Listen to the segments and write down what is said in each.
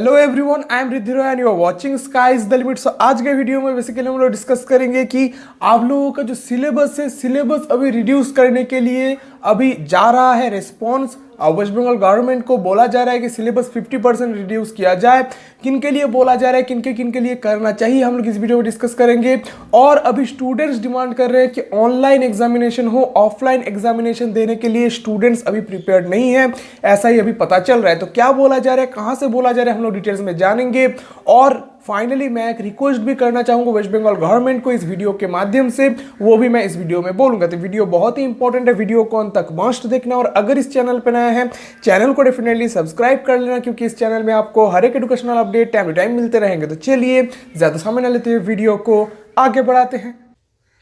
Hello everyone, I am Riddhi Roy and you are watching sky is the limit. So आज के video में basically हम लोग डिस्कस करेंगे कि आप लोगों का जो सिलेबस है, सिलेबस अभी रिड्यूस करने के लिए अभी जा रहा है रिस्पॉन्स। वेस्ट बंगाल गवर्नमेंट को बोला जा रहा है कि सिलेबस 50% रिड्यूस किया जाए। किन के लिए बोला जा रहा है, किन के लिए करना चाहिए, हम लोग इस वीडियो में डिस्कस करेंगे। और अभी स्टूडेंट्स डिमांड कर रहे हैं कि ऑनलाइन एग्जामिनेशन हो, ऑफलाइन एग्जामिनेशन देने के लिए स्टूडेंट्स अभी प्रिपेयर्ड नहीं है, ऐसा ही अभी पता चल रहा है। तो क्या बोला जा रहा है, कहां से बोला जा रहा है, हम लोग डिटेल्स में जानेंगे। और फाइनली मैं एक रिक्वेस्ट भी करना चाहूंगा वेस्ट बंगाल गवर्नमेंट को इस वीडियो के माध्यम से, वो भी मैं इस वीडियो में बोलूंगा। तो वीडियो बहुत ही इंपॉर्टेंट है, वीडियो को अंत तक मस्ट देखना। और अगर इस चैनल पर नया है, चैनल को डेफिनेटली सब्सक्राइब कर लेना, क्योंकि इस चैनल में आपको हर एक educational update time to time मिलते रहेंगे। तो चलिए ज्यादा समय न लेते हुए वीडियो को आगे बढ़ाते हैं।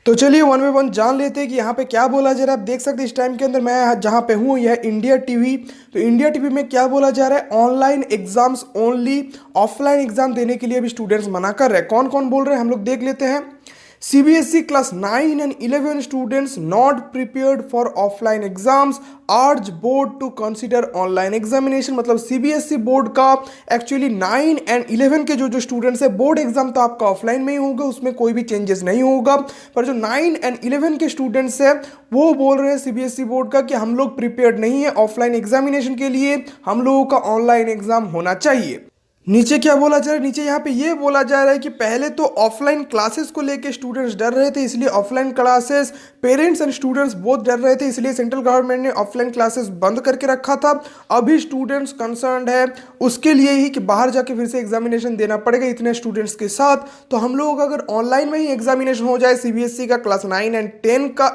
तो चलिए वन बाय वन जान लेते हैं कि यहाँ पे क्या बोला जा रहा है। आप देख सकते हैं इस टाइम के अंदर मैं जहाँ पे हूँ यह इंडिया टीवी। तो इंडिया टीवी में क्या बोला जा रहा है, online exams only, offline exam देने के लिए भी स्टूडेंट्स मना कर रहे हैं। कौन कौन बोल रहे हैं हम लोग देख लेते हैं। CBSE class 9 and 11 students not prepared for offline exams urge board to consider online examination। मतलब CBSE बोर्ड का एक्चुअली 9 एंड 11 के जो स्टूडेंट्स है, बोर्ड एग्जाम तो आपका ऑफलाइन में ही होगा, उसमें कोई भी चेंजेस नहीं होगा। पर जो 9 एंड 11 के स्टूडेंट्स है वो बोल रहे हैं CBSE बोर्ड का कि हम लोग प्रिपेयर्ड नहीं है ऑफलाइन एग्जामिनेशन के लिए, हम लोगों का ऑनलाइन एग्जाम होना चाहिए। नीचे क्या बोला जा रहा है, नीचे यहाँ पे ये बोला जा रहा है कि पहले तो ऑफलाइन क्लासेस को लेके स्टूडेंट्स डर रहे थे, इसलिए offline classes, parents and students बहुत डर रहे थे, इसलिए सेंट्रल गवर्नमेंट ने ऑफलाइन क्लासेस बंद करके रखा था। अभी स्टूडेंट्स कंसर्न्ड है उसके लिए ही कि बाहर जाके फिर से एग्जामिनेशन देना पड़ेगा इतने स्टूडेंट्स के साथ। तो हम लोग अगर ऑनलाइन में ही एग्जामिनेशन हो जाए CBSE का क्लास 9 एंड 10 का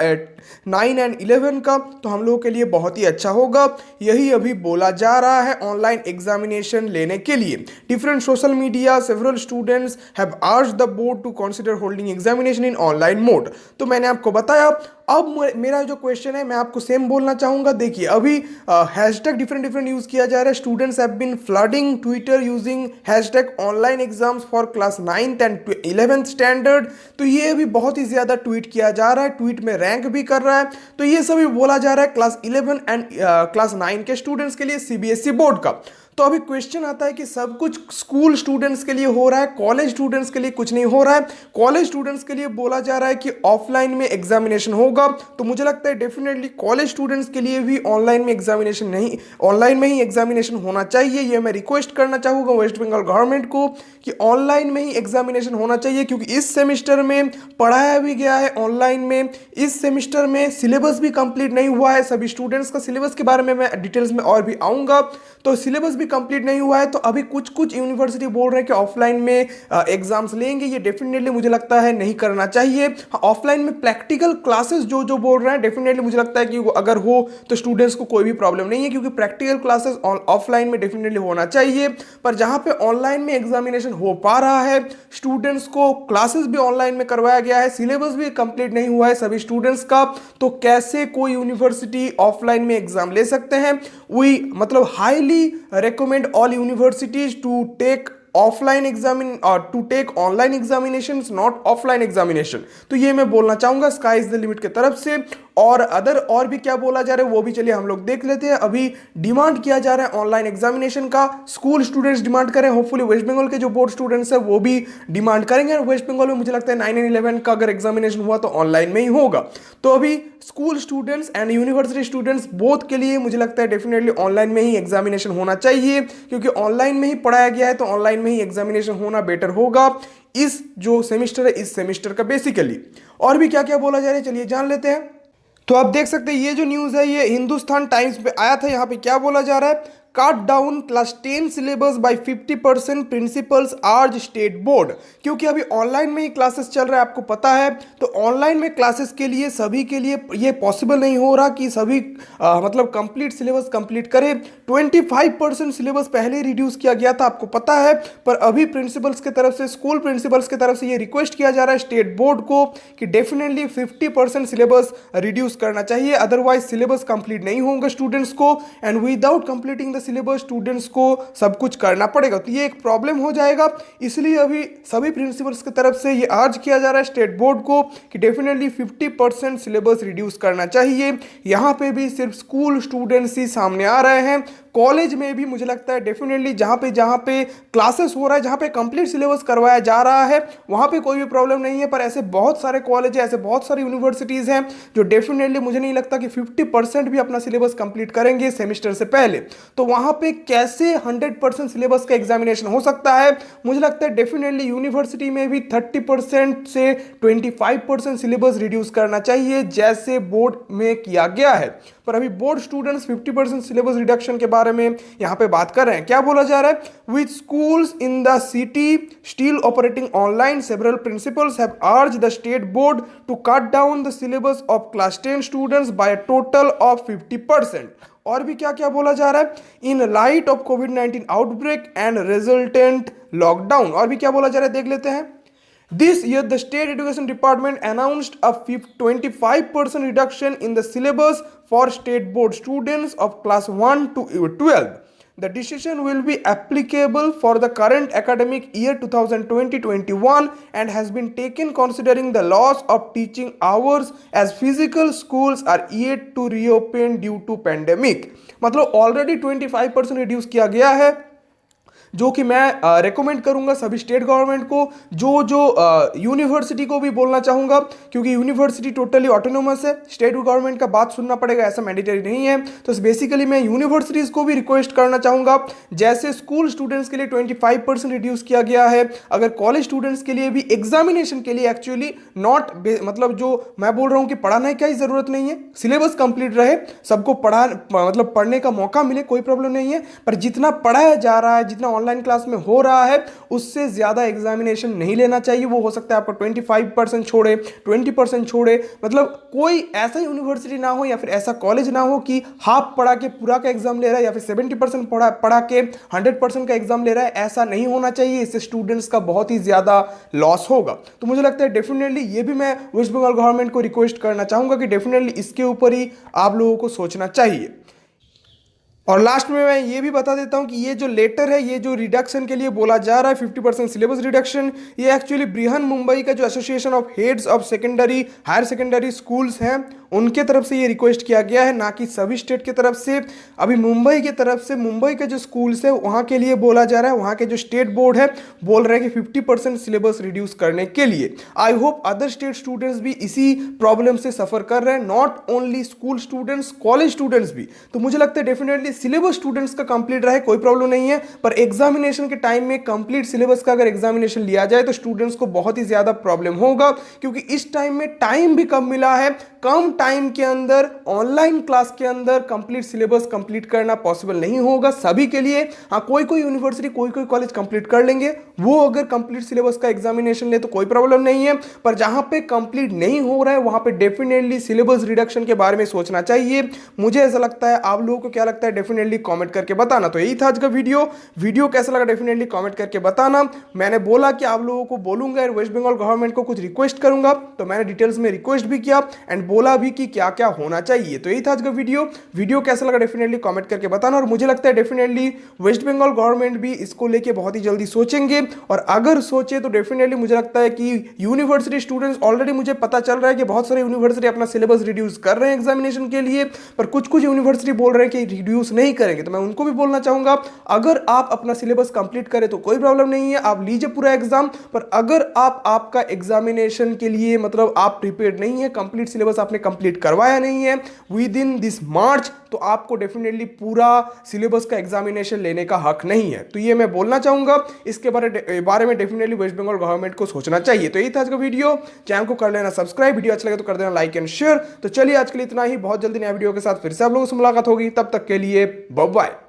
9 एंड 11 का, तो हम लोगों के लिए बहुत ही अच्छा होगा। यही अभी बोला जा रहा है ऑनलाइन एग्जामिनेशन लेने के लिए। Different social media, several students have urged the board to consider holding examination in online mode। तो मैंने आपको बताया। अब मेरा जो क्वेश्चन है मैं आपको सेम बोलना चाहूंगा। देखिए अभी हैशटैग डिफरेंट यूज किया जा रहा है। Students have been flooding Twitter using hashtag online exams for class 9th and 11th standard. तो ये अभी बहुत ही ज्यादा ट्वीट किया जा रहा है, ट्वीट में रैंक भी कर रहा है। तो ये सभी बोला जा रहा है क्लास 11 एंड क्लास 9 के स्टूडेंट्स के लिए CBSE बोर्ड का। तो अभी क्वेश्चन आता है कि सब कुछ स्कूल स्टूडेंट्स के लिए हो रहा है, कॉलेज स्टूडेंट्स के लिए कुछ नहीं हो रहा है। कॉलेज स्टूडेंट्स के लिए बोला जा रहा है कि ऑफलाइन में एग्जामिनेशन होगा। तो मुझे लगता है डेफिनेटली कॉलेज स्टूडेंट्स के लिए भी ऑनलाइन में एग्जामिनेशन नहीं, ऑनलाइन में ही एग्जामिनेशन होना चाहिए। ये मैं रिक्वेस्ट करना चाहूंगा वेस्ट बंगाल गवर्नमेंट को कि ऑनलाइन में ही एग्जामिनेशन होना चाहिए, क्योंकि इस सेमिस्टर में पढ़ाया भी गया है ऑनलाइन में। इस सेमिस्टर में सिलेबस भी कंप्लीट नहीं हुआ है। सभी स्टूडेंट्स का सिलेबस के बारे में मैं डिटेल्स में और भी आऊंगा। तो सिलेबस भी कंप्लीट नहीं हुआ है। तो अभी कुछ यूनिवर्सिटी बोल रहे हैं कि ऑफलाइन में एग्जाम्स लेंगे। ये डेफिनेटली मुझे लगता है नहीं करना चाहिए। ऑफलाइन में प्रैक्टिकल क्लासेस जो बोल रहे हैं, डेफिनेटली मुझे लगता है कि अगर हो तो स्टूडेंट्स को कोई भी प्रॉब्लम नहीं है, क्योंकि प्रैक्टिकल क्लासेस ऑफलाइन में डेफिनेटली होना चाहिए। पर जहां पे ऑनलाइन में एग्जामिनेशन हो पा रहा है, स्टूडेंट्स को क्लासेस भी ऑनलाइन में करवाया गया है, सिलेबस भी कंप्लीट नहीं हुआ है सभी स्टूडेंट्स का, तो कैसे कोई यूनिवर्सिटी ऑफलाइन में एग्जाम ले सकते हैं। वी मतलब highly recommend all universities to take online examination, not offline examination. तो ये मैं बोलना चाहूंगा स्काई इज द लिमिट की तरफ से। और भी क्या बोला जा रहा है वो भी चलिए हम लोग देख लेते हैं। अभी डिमांड किया जा रहा है ऑनलाइन एग्जामिनेशन का, स्कूल स्टूडेंट्स डिमांड करें, होपफुली वेस्ट बंगाल के जो बोर्ड स्टूडेंट्स है वो भी डिमांड करेंगे। वेस्ट बंगाल में मुझे लगता है 9 एंड 11 का अगर एग्जामिनेशन हुआ तो ऑनलाइन में ही होगा। तो अभी school students and university students both के लिए मुझे लगता है डेफिनेटली ऑनलाइन में ही एग्जामिनेशन होना चाहिए, क्योंकि ऑनलाइन में ही पढ़ाया गया है, तो ऑनलाइन में ही एग्जामिनेशन होना बेटर होगा इस जो सेमिस्टर है, इस सेमिस्टर का बेसिकली। और भी क्या क्या बोला जा रहा है चलिए जान लेते हैं। तो आप देख सकते हैं ये जो न्यूज़ है ये हिंदुस्तान टाइम्स पे आया था। यहाँ पे क्या बोला जा रहा है, cut down class 10 syllabus by 50%, principals urge state board. क्योंकि अभी ऑनलाइन में ही क्लासेस चल रहा है, आपको पता है। तो ऑनलाइन में क्लासेस के लिए सभी के लिए ये पॉसिबल नहीं हो रहा कि सभी मतलब कंप्लीट सिलेबस कंप्लीट करे। 25% सिलेबस पहले ही रिड्यूस किया गया था, आपको पता है। पर अभी प्रिंसिपल्स की तरफ से, स्कूल प्रिंसिपल्स की तरफ से ये रिक्वेस्ट किया जा रहा है स्टेट बोर्ड को कि डेफिनेटली 50% सिलेबस रिड्यूस करना चाहिए, अदरवाइज सिलेबस कंप्लीट नहीं होगा स्टूडेंट्स को। And without completing the syllabus students को सब कुछ करना पड़ेगा, तो ये एक प्रॉब्लम हो जाएगा। इसलिए अभी सभी प्रिंसिपल्स की तरफ से ये अर्ज किया जा रहा है स्टेट बोर्ड को कि डेफिनेटली 50% सिलेबस रिड्यूस करना चाहिए। यहाँ पे भी सिर्फ स्कूल स्टूडेंट्स ही सामने आ रहे हैं, कॉलेज में भी मुझे लगता है डेफिनेटली जहाँ पे क्लासेस हो रहा है, जहाँ पे कंप्लीट सिलेबस करवाया जा रहा है, वहाँ पे कोई भी प्रॉब्लम नहीं है। पर ऐसे बहुत सारे कॉलेज है, ऐसे बहुत सारी यूनिवर्सिटीज़ हैं जो डेफिनेटली मुझे नहीं लगता कि 50% भी अपना सिलेबस कंप्लीट करेंगे सेमेस्टर से पहले। तो वहाँ पे कैसे 100% सिलेबस का एग्जामिनेशन हो सकता है? मुझे लगता है डेफिनेटली यूनिवर्सिटी में भी 30% से 25% सिलेबस रिड्यूस करना चाहिए, जैसे बोर्ड में किया गया है। पर अभी बोर्ड स्टूडेंट्स 50% सिलेबस रिडक्शन के बारे में यहां पे बात कर रहे हैं। क्या बोला जा रहा है? With schools in the city still operating online, several principals have urged the state board to cut down the syllabus of class 10 students by a total of 50%। और भी क्या क्या बोला जा रहा है? इन लाइट ऑफ कोविड-19 आउटब्रेक एंड रिजल्टेंट लॉकडाउन। और भी क्या बोला जा रहा है, देख लेते हैं। This year, the State Education Department announced a 25% reduction in the syllabus for state board students of class 1 to 12. The decision will be applicable for the current academic year 2020-21 and has been taken considering the loss of teaching hours as physical schools are yet to reopen due to pandemic. मतलब already 25% reduce किया गया है, जो कि मैं recommend करूंगा सभी state government को, जो यूनिवर्सिटी को भी बोलना चाहूंगा, क्योंकि यूनिवर्सिटी टोटली ऑटोनोमस है, स्टेट गवर्नमेंट का बात सुनना पड़ेगा ऐसा मैंडेटरी नहीं है। तो बेसिकली मैं यूनिवर्सिटीज़ को भी रिक्वेस्ट करना चाहूंगा, जैसे स्कूल स्टूडेंट्स के लिए 25% रिड्यूस किया गया है, अगर कॉलेज स्टूडेंट्स के लिए भी एग्जामिनेशन के लिए एक्चुअली नॉट मतलब जो मैं बोल रहा हूँ कि पढ़ाने की जरूरत नहीं है, सिलेबस कंप्लीट रहे, सबको मतलब पढ़ने का मौका मिले, कोई प्रॉब्लम नहीं है। पर जितना पढ़ाया जा रहा है, जितना ऑनलाइन क्लास में हो रहा है, उससे ज्यादा एग्जामिनेशन नहीं लेना चाहिए। वो हो सकता है आपको 25% छोड़े, 20% छोड़े, मतलब कोई ऐसा यूनिवर्सिटी ना हो या फिर ऐसा कॉलेज ना हो कि हाफ पढ़ा के पूरा का एग्जाम ले रहा है या फिर 70% पढ़ा के 100% का एग्जाम ले रहा है। ऐसा नहीं होना चाहिए, इससे स्टूडेंट्स का बहुत ही ज्यादा लॉस होगा। तो मुझे लगता है डेफिनेटली ये भी मैं वेस्ट बंगाल गवर्नमेंट को रिक्वेस्ट करना चाहूंगा कि डेफिनेटली इसके ऊपर ही आप लोगों को सोचना चाहिए। और लास्ट में मैं ये भी बता देता हूं कि ये जो लेटर है, ये जो रिडक्शन के लिए बोला जा रहा है 50% सिलेबस रिडक्शन, ये एक्चुअली बृहन मुंबई का जो association of heads of secondary higher secondary schools हैं उनके तरफ से ये रिक्वेस्ट किया गया है, ना कि सभी स्टेट की तरफ से। अभी मुंबई की तरफ से, मुंबई के जो स्कूल्स है वहाँ के लिए बोला जा रहा है, वहाँ के जो स्टेट बोर्ड है बोल रहे हैं कि 50% सिलेबस रिड्यूस करने के लिए। I hope other state students भी इसी प्रॉब्लम से सफर कर रहे हैं, not only school students, college students भी। तो मुझे लगता है डेफिनेटली सिलेबस स्टूडेंट्स का कंप्लीट रहे, कोई प्रॉब्लम नहीं है, पर एग्जामिनेशन के टाइम में कंप्लीट सिलेबस का अगर एग्जामिनेशन लिया जाए तो स्टूडेंट्स को बहुत ही ज्यादा प्रॉब्लम होगा, क्योंकि इस टाइम में टाइम भी कम मिला है। कम टाइम के अंदर ऑनलाइन क्लास के अंदर कंप्लीट सिलेबस कंप्लीट करना पॉसिबल नहीं होगा सभी के लिए। हाँ, कोई कोई यूनिवर्सिटी, कोई कोई कॉलेज कंप्लीट कर लेंगे, वो अगर कंप्लीट सिलेबस का एग्जामिनेशन ले तो कोई प्रॉब्लम नहीं है। पर जहां पे कंप्लीट नहीं हो रहा है वहां पे डेफिनेटली सिलेबस रिडक्शन के बारे में सोचना चाहिए। मुझे ऐसा लगता है, आप लोगों को क्या लगता है डेफिनेटली कमेंट करके बताना। तो यही था आज का वीडियो कैसा लगा डेफिनेटली कमेंट करके बताना। मैंने बोला कि आप लोगों को बोलूंगा, वेस्ट बंगाल गवर्नमेंट को कुछ रिक्वेस्ट करूंगा, तो मैंने डिटेल्स में रिक्वेस्ट भी किया एंड बोला भी कि क्या क्या होना चाहिए। तो यही था आज का वीडियो कैसा लगा डेफिनेटली कमेंट करके बताना। और मुझे लगता है डेफिनेटली वेस्ट बंगाल गवर्नमेंट भी इसको लेके बहुत ही जल्दी सोचेंगे, और अगर सोचे तो डेफिनेटली मुझे लगता है कि यूनिवर्सिटी स्टूडेंट्स, ऑलरेडी मुझे पता चल रहा है कि बहुत सारे यूनिवर्सिटी अपना सिलेबस रिड्यूस कर रहे हैं एग्जामिनेशन के लिए, पर कुछ कुछ यूनिवर्सिटी बोल रहे हैं कि रिड्यूस नहीं करेंगे। तो मैं उनको भी बोलना चाहूंगा, अगर आप अपना सिलेबस कंप्लीट करें तो कोई प्रॉब्लम नहीं है, आप लीजिए पूरा एग्जाम। पर अगर आपका एग्जामिनेशन के लिए मतलब आप प्रिपेयर्ड नहीं है, कंप्लीट सिलेबस आपने कंप्लीट करवाया नहीं है विद इन दिस मार्च, तो आपको डेफिनेटली पूरा सिलेबस का एग्जामिनेशन लेने का हक नहीं है। तो ये मैं बोलना चाहूंगा, इसके बारे में डेफिनेटली वेस्ट बंगाल गवर्नमेंट को सोचना चाहिए। तो यही था आज का वीडियो, चैनल को कर लेना सब्सक्राइब, वीडियो अच्छा लगे तो कर देना लाइक एंड शेयर। तो चलिए आज के लिए इतना ही, बहुत जल्दी नया वीडियो के साथ फिर से आप लोगों से मुलाकात होगी, तब तक के लिए बाय बाय।